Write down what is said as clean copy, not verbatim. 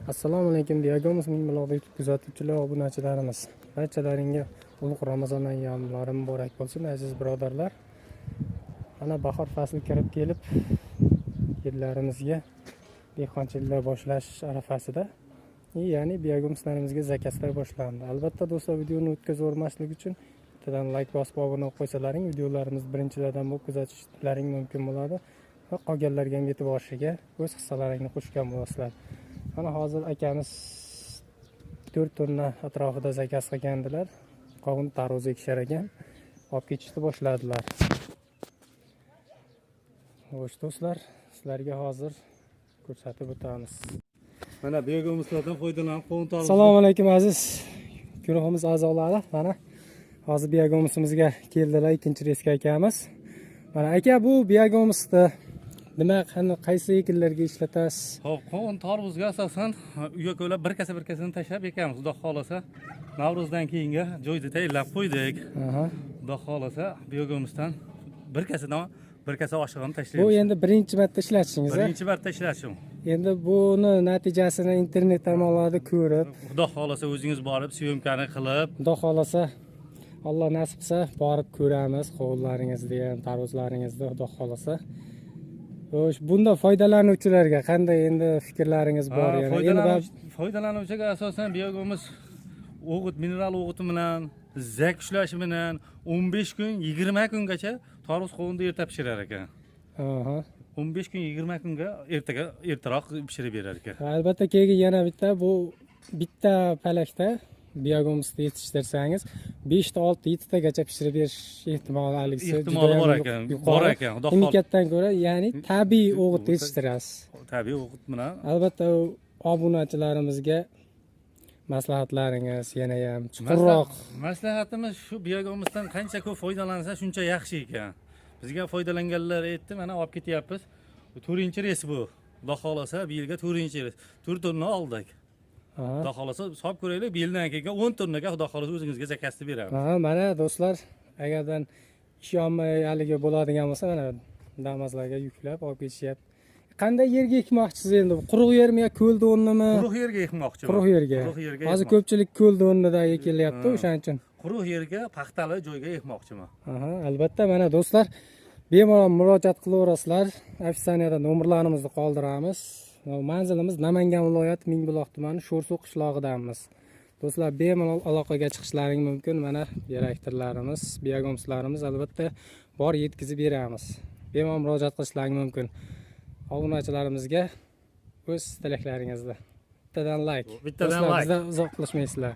Assalomu alaykum Diagomuz Mingbuloqda kuzatuvchilar, obunachilarimiz. Barchalaringga ulug' Ramazon ayyomlari muborak bo'lsin aziz birodarlar. Ana bahor fasli kirib kelib, yillarimizga dehqonchiliklar boshlash arafasida, ya'ni Diagomuzlarimizga zakatlar boshlandi. Albatta do'stlar, videoni o'tkazib o'rmaslik uchun bittadan like bosib obuna bo'lib qo'ysalaring, videolarimiz birinchilardan bo'lib kuzatishlaring mumkin bo'ladi va qolganlarga ham yetib borishiga o'z hissalaringni qo'shgan bo'lasizlar. Mana hozir akamiz 4 tonna atrofida zakas qilgandilar. Qovun tarvuz ekishar ekan. Olib ketishni boshladilar. Xo'sh do'stlar, sizlarga hozir ko'rsatib o'tamiz. Mana Diagomuzlardan foydalanib qovun tarvuz. Assalomu alaykum aziz guruhimiz a'zolari. Mana hozir Diagomuzimizga keldilar, ikkinchi reska akamiz. Mana aka, bu Diagomuzda nima, qaysi ekinlarga ishlatasiz? Xo'p, qovun tarvuzga asosan uyga ko'ylab bir kasani tashlab ekamiz. Xudo xolasa Navruzdan keyingi joyda tayyorlab qo'ydik. Xudo xolasa Diagomuzdan bir kasa oshig'ini tashlaymiz. Bu endi birinchi marta ishlatishingiz, birinchi marta ishlashim. Endi buni natijasini internet tarmoqlarida ko'rib, Xudo xolasa o'zingiz borib, syomkani qilib, Xudo xolasa Alloh nasib qilsa borib ko'ramiz qovunlaringizni ham, tarvuzlaringizni Xudo xolasa. Xo'sh, bunda foydalanuvchilarga qanday endi fikrlaringiz bor? Foydalanuvchiga asosan Diagomuz o'g'it, mineral o'g'iti bilan, zak ushlashi bilan 15 kun, 20 kungacha tarvuz qovunni erta pishirar ekan. 15 kun, 20 kunga ertaroq pishirib berar ekan. Albatta keyin yana bitta palakda Diagomuzda yetishtirsangiz 5 ta 6 7 tagacha pishirib berish ehtimoli bor ekan. Bor ekan. Xudo xolasa. Imkatdan ko'ra, ya'ni tabiiy o'g'it yetishtirasiz. Tabiiy o'g'it bilan. Albatta obunachilarimizga maslahatlaringiz yana ham chuqurroq. Maslahatimiz shu, Diagomuzdan qancha ko'p foydalansa shuncha yaxshi ekan. Bizga foydalanganlar aytdi, mana olib ketyapmiz. 4-reys bu. Xudo xolasa bu yilga 4-reys. 4 tonna oldik. Xudo xolasa hisob ko'raylik, bu yildan keyin 10 tonnaga Xudo xolasa o'zingizga zakasni beramiz. Mana do'stlar, agardan ishonmay haligi bo'ladigan bo'lsa, mana damazlarga yuklab olib ketishyapti. Qanday yerga ekmoqchisiz endi? Quruq yermi yo ko'l do'nnimi? Quruq yerga ekmoqchiman. Quruq yerga. Hozir ko'pchilik ko'l do'nnida ekilyapti, o'shaning uchun. Quruq yerga, paxtali joyga ekmoqchiman. Albatta, mana do'stlar, bemalol murojaat qilaverasizlar. Afisoniyada nomerlarimizni qoldiramiz. Manzilimiz Namangan viloyati Mingbuloq tumani Sho'rsuv qishlog'idamiz. Do'stlar, bemalol aloqaga chiqishlaring mumkin. Mana direktorlarimiz, Diagomuzlarimiz albatta bor yetkazib beramiz. Bemalol murojaat qilishlaring mumkin. Obunachilarimizga o'z tilaklaringizni bittadan like. Bittadan like. Bizdan uzoq qilishmaysizlar.